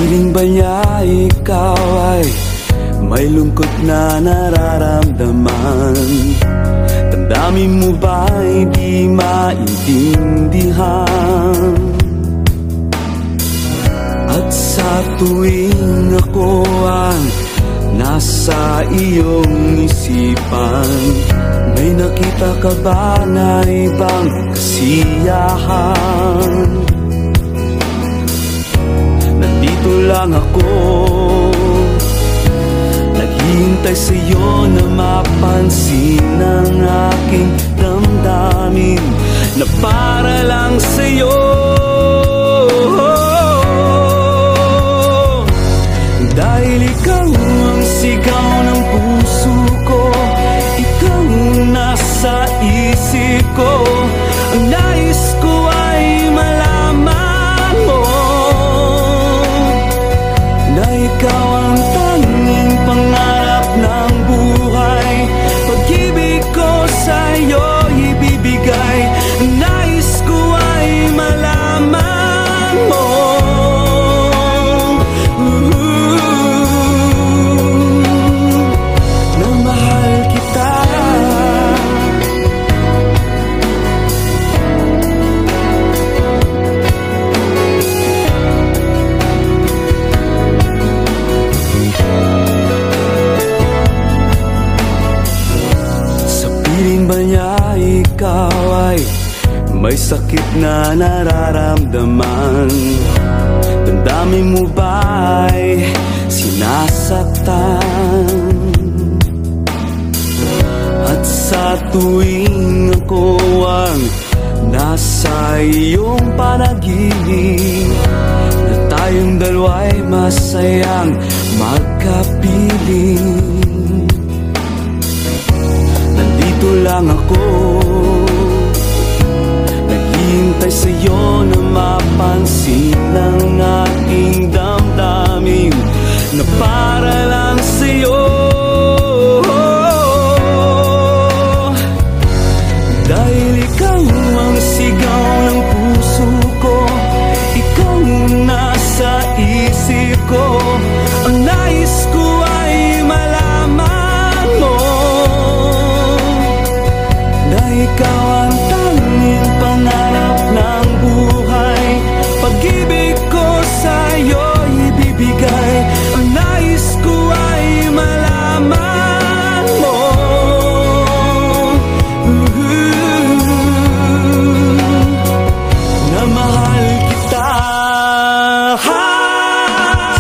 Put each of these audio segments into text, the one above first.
piling ba niya ikaw ay may lungkot na nararamdaman? Damdamin mo ba'y di maintindihan? At sa tuwing ako ang nasa iyong isipan, may nakita ka ba na ibang kasiyahan? Nandito lang ako, naghihintay sa'yo na mapansin ang aking damdamin na para lang sa'yo. Dahil ikaw ang sigaw ng puso ko, ikaw ang nasa isip ko. Ang nais ko ay malaman mo na ikaw ang tanging pangarap ng buhay. Pag-ibig ko sa'yo ibibigay. Ang nais ko ay malaman mo na mahal kita. Sabihin ba niya ikaw ay may sakit na nararamdaman? Damdamin mo ba'y sinasaktan? At sa tuwing ako ang nasa iyong panaginip, na tayong dalawa'y masayang magkapiling, nandito lang ako, naghihintay sa'yo na mapansin ang aking damdamin na para lang sa'yo. Dahil ikaw ang sigaw ng puso ko, ikaw ang nasa isip ko. Ang nais ko ay malaman mo na ikaw ang tanging pangarap ng buhay. Pag-ibig ko sa'yo ibibigay. Ang nais ko ay malaman mo na mahal kita.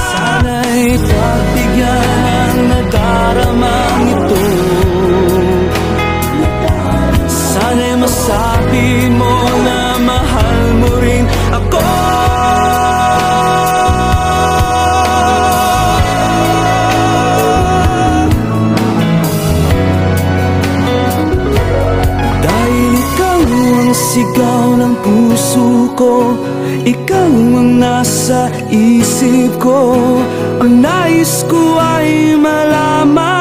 Sana'y pagbigyan ang nadaramang ito. Sana'y masabi mo na mahal mo rin ako. Dahil ikaw ang sigaw ng puso ko, ikaw ang nasa isip ko. Ang nais ko ay malaman